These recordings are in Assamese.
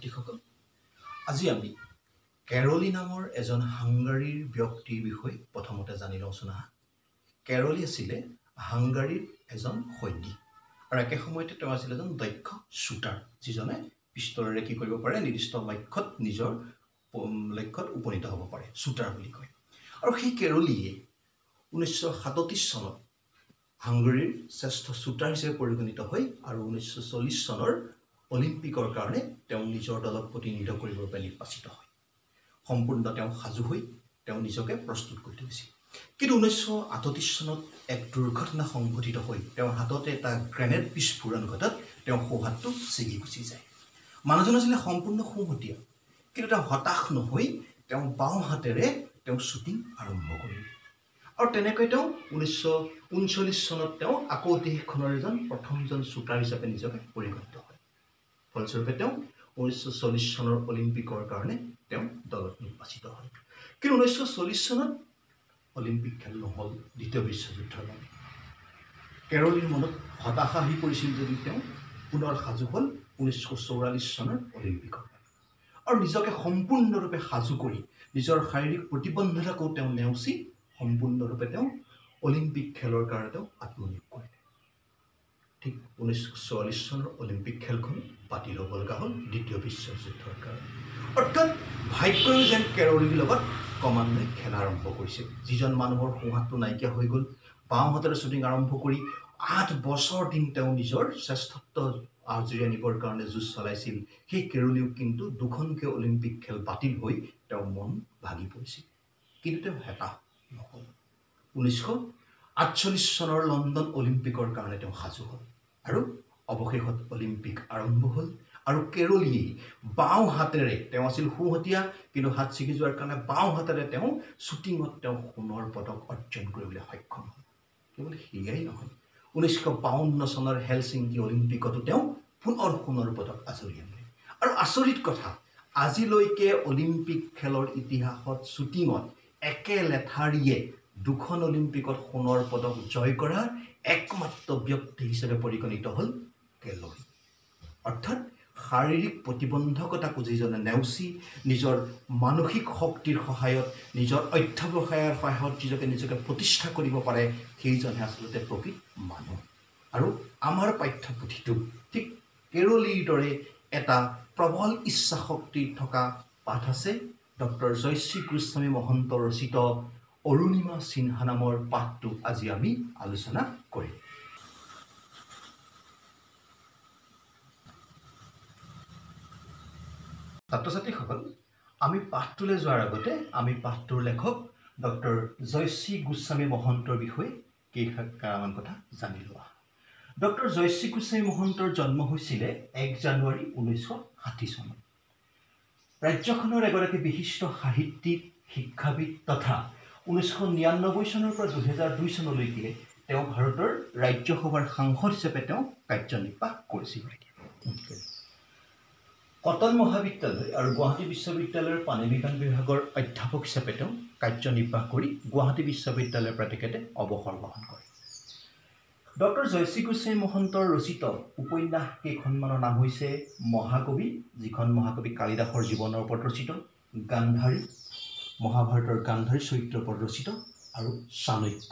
ছাত্ৰীসকল আজি আমি কেৰলি নামৰ এজন হাংগাৰীৰ ব্যক্তিৰ বিষয়ে প্ৰথমতে জানি লওঁচোন আহা। কেৰলি আছিলে হাংগাৰীৰ এজন সৈনিক আৰু একে সময়তে তেওঁ আছিল এজন দক্ষ শ্বুটাৰ যিজনে পিষ্টলেৰে কি কৰিব পাৰে নিৰ্দিষ্ট নিজৰ লক্ষ্যত উপনীত হ'ব পাৰে শ্বুটাৰ বুলি কয়। আৰু সেই কেৰলিয়ে 1937 চনত হাংগাৰীৰ শ্ৰেষ্ঠ শ্বুটাৰ হিচাপে পৰিগণিত হয় আৰু 1940 চনৰ অলিম্পিকৰ কাৰণে তেওঁ নিজৰ দলক প্ৰতিনিধিত্ব কৰিবৰ বাবে নিৰ্বাচিত হয়। সম্পূৰ্ণ তেওঁ সাজু হৈ তেওঁ নিজকে প্ৰস্তুত কৰি তুলিছিল। কিন্তু 1938 চনত এক দুৰ্ঘটনা সংঘটিত হৈ তেওঁৰ হাততে এটা গ্ৰেনেড বিস্ফোৰণ ঘটাত তেওঁ সোঁহাতটো ছিগি গুচি যায়। মানুহজন আছিলে সম্পূৰ্ণ সোঁহতীয়া, কিন্তু তেওঁ হতাশ নহৈ তেওঁ বাওঁ হাতেৰে তেওঁ শ্বুটিং আৰম্ভ কৰিলে আৰু তেনেকৈ তেওঁ 1939 চনত তেওঁ আকৌ দেশখনৰ এজন প্ৰথমজন শ্বুটাৰ হিচাপে নিজকে পৰিগণিত হয়। ফলস্বৰূপে তেওঁ 1940 চনৰ অলিম্পিকৰ কাৰণে তেওঁ দলত নিৰ্বাচিত হয়। কিন্তু 1940 চনত অলিম্পিক খেল নহ'ল দ্বিতীয় বিশ্বযুদ্ধৰ বাবে। কেৰলিৰ মনত হতাশা আহি পৰিছিল যদি তেওঁ পুনৰ সাজু হ'ল 1944 চনৰ অলিম্পিকৰ বাবে আৰু নিজকে সম্পূৰ্ণৰূপে সাজু কৰি নিজৰ শাৰীৰিক প্ৰতিবন্ধকতাকো তেওঁ নেওচি সম্পূৰ্ণৰূপে তেওঁ অলিম্পিক খেলৰ কাৰণে তেওঁ আত্মনিয়োগ কৰিলে। ঠিক 1944 চনৰ অলিম্পিক খেলখন বাতিল হ'ব লগা হ'ল দ্বিতীয় বিশ্বযুদ্ধৰ কাৰণে। অৰ্থাৎ ভাগ্যই যেন কেৰলিৰ লগত ক্ৰমান্বয়ে খেলা আৰম্ভ কৰিছিল। যিজন মানুহৰ সোঁহাতটো নাইকিয়া হৈ গ'ল, বাওঁ হাতেৰে শ্বুটিং আৰম্ভ কৰি 8 বছৰ দিন তেওঁ নিজৰ শ্ৰেষ্ঠত্ব আজৰি আনিবৰ কাৰণে যুঁজ চলাইছিল। সেই কেৰলিও কিন্তু দুখনকৈ অলিম্পিক খেল বাতিল হৈ তেওঁৰ মন ভাগি পৰিছিল, কিন্তু তেওঁ হেঁপাহ নহ'ল। 1948 চনৰ লণ্ডন অলিম্পিকৰ কাৰণে তেওঁ সাজু হ'ল আৰু অৱশেষত অলিম্পিক আৰম্ভ হ'ল আৰু কেৰলিয়ে বাওঁ হাতেৰে তেওঁ আছিল সোঁহতীয়া, কিন্তু হাত ছিগি যোৱাৰ কাৰণে বাওঁ হাতেৰে তেওঁ শ্বুটিঙত তেওঁ সোণৰ পদক অৰ্জন কৰিবলৈ সক্ষম হ'ল। কেৱল সেয়াই নহয়, 1952 চনৰ হেলচিংকি অলিম্পিকতো তেওঁ পুনৰ সোণৰ পদক আজৰি আনিলে। আৰু আচৰিত কথা, আজিলৈকে অলিম্পিক খেলৰ ইতিহাসত শ্বুটিঙত একে লেঠাৰিয়ে দুখন অলিম্পিকত সোণৰ পদক জয় কৰা একমাত্ৰ ব্যক্তি হিচাপে পৰিগণিত হ'ল কেৰলি। অৰ্থাৎ শাৰীৰিক প্ৰতিবন্ধকতাকো যিজনে নেওচি নিজৰ মানসিক শক্তিৰ সহায়ত নিজৰ অধ্যাৱসায়ৰ সহায়ত নিজকে প্ৰতিষ্ঠা কৰিব পাৰে, সেইজনহে আচলতে প্ৰকৃত মানুহ। আৰু আমাৰ পাঠ্যপুথিটো ঠিক কেৰলিৰ দৰে এটা প্ৰবল ইচ্ছা শক্তি থকা পাঠ আছে। ডক্টৰ জয়শ্ৰী গোস্বামী মহন্ত ৰচিত অৰুণিমা সিনহা নামৰ পাঠটো আজি আমি আলোচনা কৰিম। ছাত্ৰ ছাত্ৰীসকল, আমি পাঠটোলৈ যোৱাৰ আগতে আমি পাঠটোৰ লেখক ডক্টৰ জয়শ্ৰী গোস্বামী মহন্তৰ বিষয়ে কেইটামান কথা জানি লোৱা। ডক্টৰ জয়শ্ৰী গোস্বামী মহন্তৰ জন্ম হৈছিলে 1 জানুৱাৰী 1960 চনত। ৰাজ্যখনৰ এগৰাকী বিশিষ্ট সাহিত্যিক, শিক্ষাবিদ তথা 1999 চনৰ পৰা 2002 চনলৈকে তেওঁ ভাৰতৰ ৰাজ্যসভাৰ সাংসদ হিচাপে তেওঁ কাৰ্যনিৰ্বাহ কৰিছিল। কটন মহাবিদ্যালয় আৰু গুৱাহাটী বিশ্ববিদ্যালয়ৰ প্ৰাণী বিজ্ঞান বিভাগৰ অধ্যাপক হিচাপে তেওঁ কাৰ্যনিৰ্বাহ কৰি গুৱাহাটী বিশ্ববিদ্যালয়ৰ পৰা তেখেতে অৱসৰ গ্ৰহণ কৰে। ডক্টৰ জয়শ্ৰী গোস্বামী মহন্তৰ ৰচিত উপন্যাস কেইখনমানৰ নাম হৈছে মহাকবি, যিখন মহাকবি কালিদাসৰ জীৱনৰ ওপৰত ৰচিত, গান্ধাৰী, মহাভাৰতৰ গান্ধাৰী চৰিত্ৰৰ ওপৰত ৰচিত, আৰু চাণক্য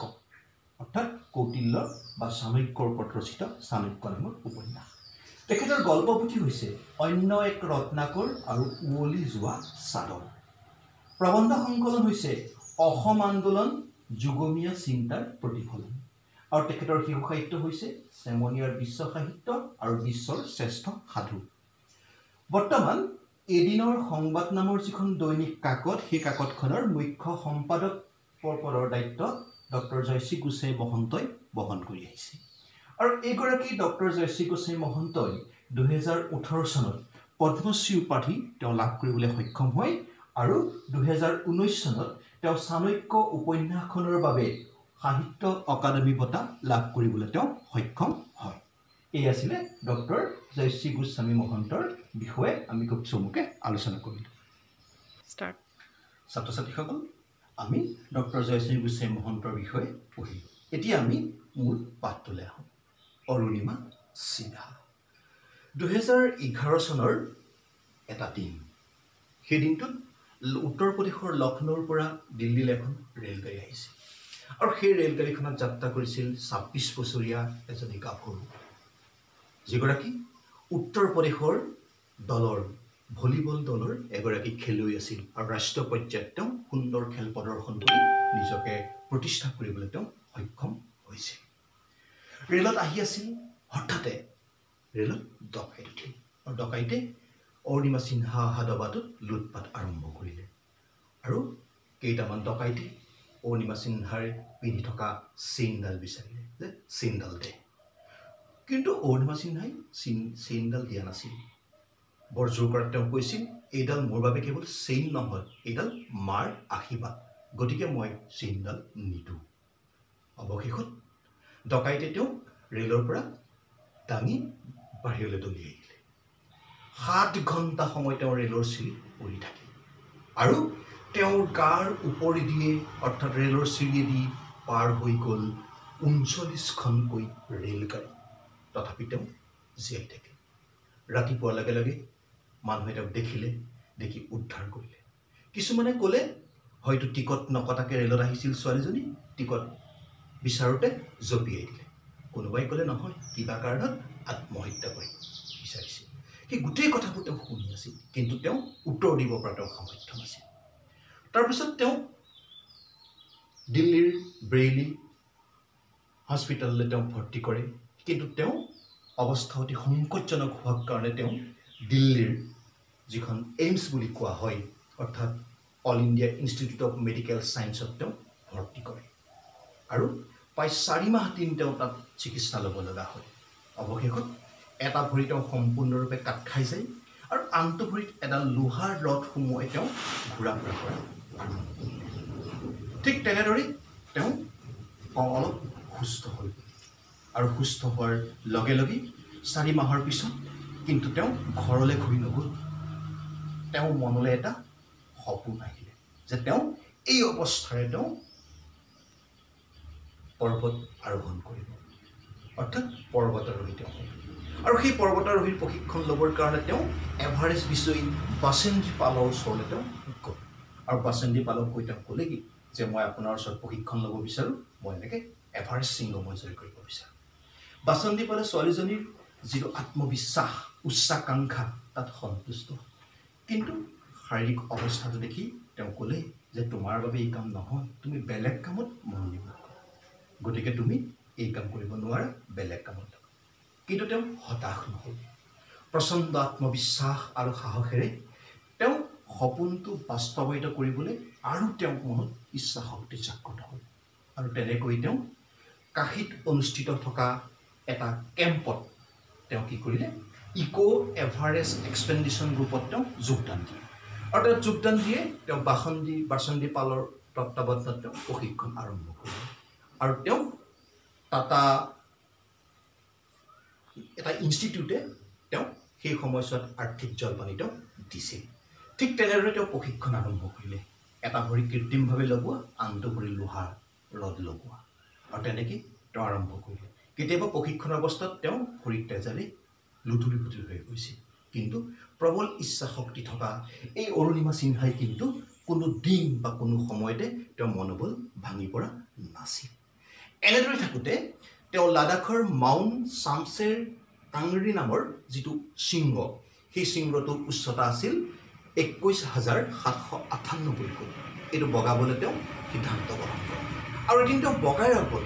অৰ্থাৎ কৌটিল্য বা চাণক্যৰ ওপৰত ৰচিত চাণক্য নামৰ উপন্যাস। তেখেতৰ গল্পপুথি হৈছে অন্য এক ৰত্নাকৰ আৰু উৱলি যোৱা চাদৰ। প্ৰবন্ধ সংকলন হৈছে অসম আন্দোলন, যুগমীয়া চিন্তাৰ প্ৰতিফলন। আৰু তেখেতৰ শিশু সাহিত্য হৈছে চেমনীয়াৰ বিশ্ব সাহিত্য আৰু বিশ্বৰ শ্ৰেষ্ঠ সাধু। বৰ্তমান এদিনৰ সংবাদ নামৰ যিখন দৈনিক কাকত, সেই কাকতখনৰ মুখ্য সম্পাদক পদৰ দায়িত্ব ডক্টৰ জয়শ্ৰী গোস্বামী মহন্তই বহন কৰি আহিছে। আৰু এইগৰাকী ডক্টৰ জয়শ্ৰী গোস্বামী মহন্তই 2018 চনত পদ্মশ্ৰী উপাধি তেওঁ লাভ কৰিবলৈ সক্ষম হয় আৰু 2019 চনত তেওঁ চাণক্য উপন্যাসখনৰ বাবে সাহিত্য অকাডেমী বঁটা লাভ কৰিবলৈ তেওঁ সক্ষম হয়। এই আছিলে ডক্টৰ জয়শ্ৰী গোস্বামী মহন্তৰ বিষয়ে আমি খুব চমুকে আলোচনা কৰিলোঁ। ছাত্ৰ ছাত্ৰীসকল, আমি ডক্টৰ জয়শ্ৰী গোস্বামী মহন্তৰ বিষয়ে পঢ়িলোঁ। এতিয়া আমি মূল পাঠটোলৈ আহোঁ। অৰুণিমা সিনহা 2011 চনৰ এটা দিন সেই দিনটোত উত্তৰ প্ৰদেশৰ লক্ষ্ণৌৰ পৰা দিল্লীলৈ এখন ৰেলগাড়ী আহিছিল আৰু সেই ৰেলগাড়ীখনত যাত্ৰা কৰিছিল ২৬ বছৰীয়া এজনী গাভৰু যিগৰাকী উত্তৰ প্ৰদেশৰ দলৰ ভলীবল দলৰ এগৰাকী খেলুৱৈ আছিল আৰু ৰাষ্ট্ৰীয় পৰ্যায়ত তেওঁ সুন্দৰ খেল প্ৰদৰ্শন কৰি নিজকে প্ৰতিষ্ঠা কৰিবলৈ তেওঁ সক্ষম হৈছিল ৰেলত আহি আছিল হঠাতে ৰেলত ডকাইত উঠিল আৰু ডকাইতে অৰুণিমা সিনহা অহা ডবাটোত লুটপাট আৰম্ভ কৰিলে আৰু কেইটামান ডকাইতে অৰুণিমা সিনহাৰ পিন্ধি থকা চেইনডাল বিচাৰিলে যে চেইনডাল দে কিন্তু অৰুণিমা সিনহাই চেইনডাল দিয়া নাছিল বৰ জোৰ কৰাত তেওঁ কৈছিল এইডাল মোৰ বাবে কেৱল চেইন নহয় এইডাল মাৰ আশীৰ্বাদ গতিকে মই চেইনডাল নিদো অৱশেষত ডকাইতে তেওঁ ৰেলৰ পৰা দাঙি বাহিৰলৈ দলিয়াই দিলে 7 ঘণ্টা সময় তেওঁ ৰেলৰ চিৰিত পৰি থাকিল আৰু তেওঁৰ গাৰ ওপৰি দিয়ে অৰ্থাৎ ৰেলৰ চিৰিয়েদি পাৰ হৈ গ'ল ৩৯খনকৈ ৰেলগাড়ী তথাপি তেওঁ জীয়াই থাকিল ৰাতিপুৱাৰ লগে লগে মানুহে তেওঁক দেখি উদ্ধাৰ কৰিলে কিছুমানে ক'লে হয়তো টিকট নকটাকে ৰেলত আহিছিল ছোৱালীজনী টিকট বিচাৰোঁতে জঁপিয়াই দিলে কোনোবাই ক'লে নহয় কিবা কাৰণত আত্মহত্যা কৰি বিচাৰিছিল সেই গোটেই কথাবোৰ তেওঁ শুনি আছিল কিন্তু তেওঁ উত্তৰ দিব পৰা তেওঁ সামৰ্থ্য নাছিল তাৰপিছত তেওঁ দিল্লীৰ ব্ৰেইলি হস্পিটেললৈ তেওঁ ভৰ্তি কৰে কিন্তু তেওঁ অৱস্থা অতি সংকটজনক হোৱাৰ কাৰণে তেওঁ দিল্লীৰ যিখন এইমছ বুলি কোৱা হয় অৰ্থাৎ All India Institute of Medical ছায়েন্সত তেওঁ ভৰ্তি কৰে আৰু প্ৰায় 4 মাহ দিন তেওঁ তাত চিকিৎসা ল'ব লগা হয় অৱশেষত এটা ভৰি তেওঁ সম্পূৰ্ণৰূপে কাট খাই যায় আৰু আনটো ভৰিত এডাল লোহাৰ ৰড সোমোৱাই তেওঁ ঘূৰা ফুৰা কৰা আৰম্ভ কৰিলে ঠিক তেনেদৰে তেওঁ অলপ সুস্থ হৈ গ'ল আৰু সুস্থ হোৱাৰ লগে লগে 4 মাহৰ পিছত কিন্তু তেওঁ ঘৰলৈ ঘূৰি নগ'ল তেওঁ মনলৈ এটা সপোন আহিলে যে তেওঁ এই অৱস্থাৰে তেওঁ পৰ্বত আৰোহণ কৰিব অৰ্থাৎ পৰ্বতাৰোহী তেওঁ হ'ব আৰু সেই পৰ্বতাৰোহীৰ প্ৰশিক্ষণ ল'বৰ কাৰণে তেওঁ এভাৰেষ্ট বিজয়ী বাসেন্দ্ৰী পালৰ ওচৰলৈ তেওঁ গ'ল আৰু বাসেন্দ্ৰী পালক কৈ তেওঁ ক'লে কি যে মই আপোনাৰ ওচৰত প্ৰশিক্ষণ ল'ব বিচাৰোঁ মই এনেকৈ এভাৰেষ্ট শৃংগ মই জয় কৰিব বিচাৰোঁ বাসেন্দ্ৰী পালে ছোৱালীজনীৰ যিটো আত্মবিশ্বাস উচ্চাকাংক্ষা তাত সন্তুষ্ট কিন্তু শাৰীৰিক অৱস্থাটো দেখি তেওঁ ক'লে যে তোমাৰ বাবে এই কাম নহয় তুমি বেলেগ কামত মনোনিৱেশ কৰা গতিকে তুমি এই কাম কৰিব নোৱাৰা বেলেগ কামত কিন্তু তেওঁ হতাশ নহ'ল প্ৰচণ্ড আত্মবিশ্বাস আৰু সাহসেৰে তেওঁ সপোনটো বাস্তৱায়িত কৰিবলৈ আৰু তেওঁৰ মনত ইচ্ছা শক্তি জাগ্ৰত হ'ল আৰু তেনেকৈ তেওঁ কাশীত অনুষ্ঠিত থকা এটা কেম্পত তেওঁ কি কৰিলে ইকো এভাৰেষ্ট এক্সপেডিশ্যন গ্ৰুপত তেওঁ যোগদান দিলে আৰু তাত যোগদান দিয়ে তেওঁ বাসেন্দ্ৰী পালৰ তত্ত্বাৱধানত তেওঁ প্ৰশিক্ষণ আৰম্ভ কৰিলে আৰু তেওঁ টাটা এটা ইনষ্টিটিউটে তেওঁ সেই সময়ছোৱাত আৰ্থিক জলপানি তেওঁ দিছিল ঠিক তেনেদৰে তেওঁ প্ৰশিক্ষণ আৰম্ভ কৰিলে এটা ভৰি কৃত্ৰিমভাৱে লগোৱা আনটো ভৰি লোহাৰ ৰড লগোৱা আৰু তেনেকৈ তেওঁ আৰম্ভ কৰিলে কেতিয়াবা প্ৰশিক্ষণ অৱস্থাত তেওঁ ভৰিত তেজালি লুতুৰি পুতুৰি হৈ গৈছিল কিন্তু প্ৰবল ইচ্ছা শক্তি থকা এই অৰুণিমা সিনহাই কিন্তু কোনো দিন বা কোনো সময়তে তেওঁ মনোবল ভাঙি পৰা নাছিল এনেদৰে থাকোঁতে তেওঁ লাডাখৰ মাউণ্ট চামছেৰ টাংৰি নামৰ যিটো শৃংগ সেই শৃংগটোৰ উচ্চতা আছিল 21,798 ফুট এইটো বগাবলৈ তেওঁ সিদ্ধান্ত গ্ৰহণ কৰে আৰু এদিন তেওঁ বগাই গ'ল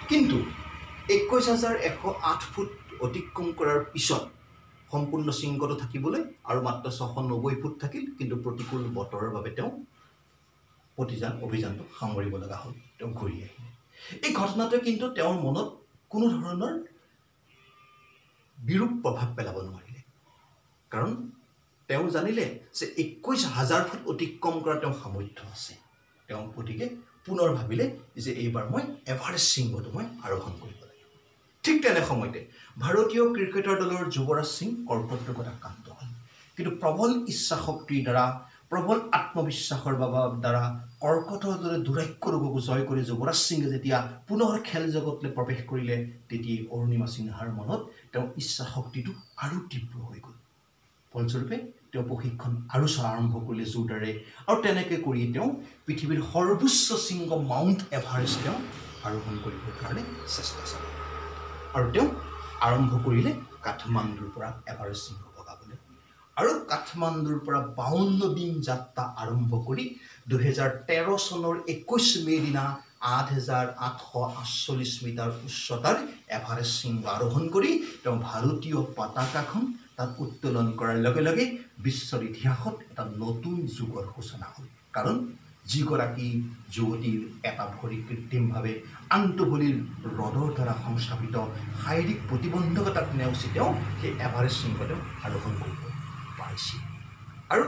কিন্তু 21,108 ফুট অতিক্ৰম কৰাৰ পিছত সম্পূৰ্ণ শৃংগটো থাকিবলৈ আৰু মাত্ৰ 690 ফুট থাকিল কিন্তু প্ৰতিকূল বতৰৰ বাবে তেওঁ অভিযানটো সামৰিব লগা হ'ল তেওঁ ঘূৰি আহিলে এই ঘটনাটোৱে কিন্তু তেওঁৰ মনত কোনো ধৰণৰ বিৰূপ প্ৰভাৱ পেলাব নোৱাৰিলে কাৰণ তেওঁ জানিলে যে 21,000 ফুট অতিক্ৰম কৰা তেওঁ সামৰ্থ্য আছে তেওঁ গতিকে পুনৰ ভাবিলে যে এইবাৰ মই এভাৰেষ্ট শৃংগটো মই আৰোহণ কৰিব লাগিব ঠিক তেনে সময়তে ভাৰতীয় ক্ৰিকেটাৰ দলৰ যুৱৰাজ সিং কৰ্কট ৰোগত আক্ৰান্ত হ'ল কিন্তু প্ৰবল ইচ্ছা শক্তিৰ দ্বাৰা প্ৰবল আত্মবিশ্বাসৰ দ্বাৰা কৰ্কটৰ দৰে দুৰাক্য ৰোগকো জয় কৰি যুৱৰাজ সিঙে যেতিয়া পুনৰ খেল জগতলৈ প্ৰৱেশ কৰিলে তেতিয়া অৰুণিমা সিনহাৰ মনত তেওঁৰ ইচ্ছা শক্তিটো আৰু তীব্ৰ হৈ গ'ল ফলস্বৰূপে তেওঁ প্ৰশিক্ষণ আৰু চলা আৰম্ভ কৰিলে জোৰদাৰে আৰু তেনেকৈ কৰি তেওঁ পৃথিৱীৰ সৰ্বোচ্চ শৃংগ মাউণ্ট এভাৰেষ্ট তেওঁ আৰোহণ কৰিবৰ কাৰণে চেষ্টা চলালে আৰু তেওঁ আৰম্ভ কৰিলে কাঠমাণ্ডুৰ পৰা এভাৰেষ্ট শৃংগ বগাবলৈ আৰু কাঠমাণ্ডুৰ পৰা 52 দিন যাত্ৰা আৰম্ভ কৰি 2013 চনৰ 21 মে' দিনা 8,848 মিটাৰ উচ্চতাৰ এভাৰেষ্ট শৃংগ আৰোহণ কৰি তেওঁ ভাৰতীয় পতাকাখন তাত উত্তোলন কৰাৰ লগে লগে বিশ্বৰ ইতিহাসত এটা নতুন যুগৰ সূচনা হ'ল কাৰণ যিগৰাকী যুৱতীৰ এটা ভৰি কৃত্ৰিমভাৱে আনটো ভৰিৰ ৰডৰ দ্বাৰা সংস্থাপিত শাৰীৰিক প্ৰতিবন্ধকতাক নেওচি তেওঁ সেই এভাৰেষ্ট শৃংগ তেওঁ আৰোহণ কৰিব পাৰিছিল আৰু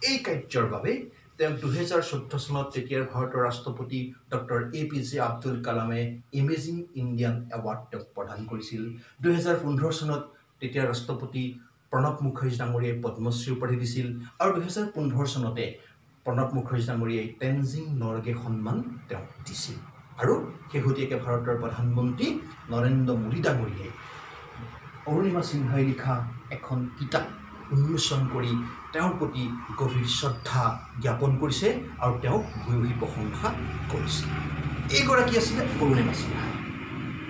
এই কাৰ্যৰ বাবে তেওঁক 2014 চনত তেতিয়াৰ ভাৰতৰ ৰাষ্ট্ৰপতি ডক্টৰ APJ আব্দুল কালামে এমেজিং ইণ্ডিয়ান এৱাৰ্ড তেওঁক প্ৰদান কৰিছিল 2015 চনত তেতিয়াৰ ৰাষ্ট্ৰপতি প্ৰণৱ মুখাৰ্জী ডাঙৰীয়াই পদ্মশ্ৰী উপাধি দিছিল আৰু 2015 চনতে প্ৰণৱ মুখাৰ্জী ডাঙৰীয়াই টেনজিং নৰগে সন্মান তেওঁক দিছিল আৰু শেহতীয়াকৈ ভাৰতৰ প্ৰধানমন্ত্ৰী নৰেন্দ্ৰ মোদী ডাঙৰীয়াই অৰুণিমা সিনহাই লিখা এখন কিতাপ উন্মোচন কৰি তেওঁৰ প্ৰতি গভীৰ শ্ৰদ্ধা জ্ঞাপন কৰিছে আৰু তেওঁক ভূয়সী প্ৰশংসা কৰিছে এইগৰাকী আছিলে অৰুণিমা সিনহা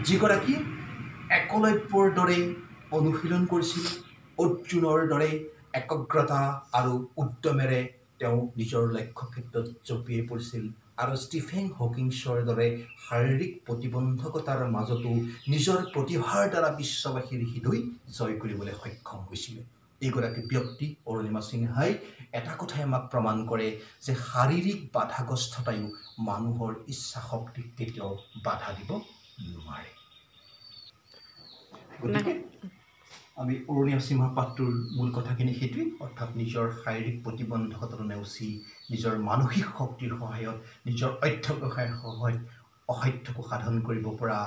যিগৰাকী একলব্যৰ দৰে অনুশীলন কৰিছিল অৰ্জুনৰ দৰে একাগ্ৰতা আৰু উদ্যমেৰে তেওঁ নিজৰ লক্ষ্য ক্ষেত্ৰত জঁপিয়াই পৰিছিল আৰু ষ্টিফেন হকিংছৰ দৰে শাৰীৰিক প্ৰতিবন্ধকতাৰ মাজতো নিজৰ প্ৰতিভাৰ দ্বাৰা বিশ্ববাসীৰ হৃদয় জয় কৰিবলৈ সক্ষম হৈছিল এইগৰাকী ব্যক্তি অৰুণিমা সিনহাই এটা কথাই আমাক প্ৰমাণ কৰে যে শাৰীৰিক বাধাগ্ৰস্ততায়ো মানুহৰ ইচ্ছা শক্তিক কেতিয়াও বাধা দিব নোৱাৰে গতিকে আমি অৰুণিমা সিনহা পাঠটোৰ মূল কথাখিনি সেইটোৱেই অৰ্থাৎ নিজৰ শাৰীৰিক প্ৰতিবন্ধকতাটো নেওচি নিজৰ মানসিক শক্তিৰ সহায়ত নিজৰ অধ্যৱসায়ৰ সহায়ত অসাধ্যকো সাধন কৰিব পৰা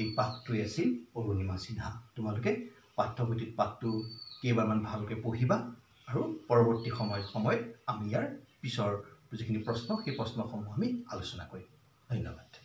এই পাঠটোৱে আছিল অৰুণিমা সিনহা তোমালোকে পাঠ্যপুথিত পাঠটো কেইবাৰমান ভালকৈ পঢ়িবা আৰু পৰৱৰ্তী সময়ত আমি ইয়াৰ পিছৰ যিখিনি প্ৰশ্ন সেই প্ৰশ্নসমূহ আমি আলোচনা কৰিম ধন্যবাদ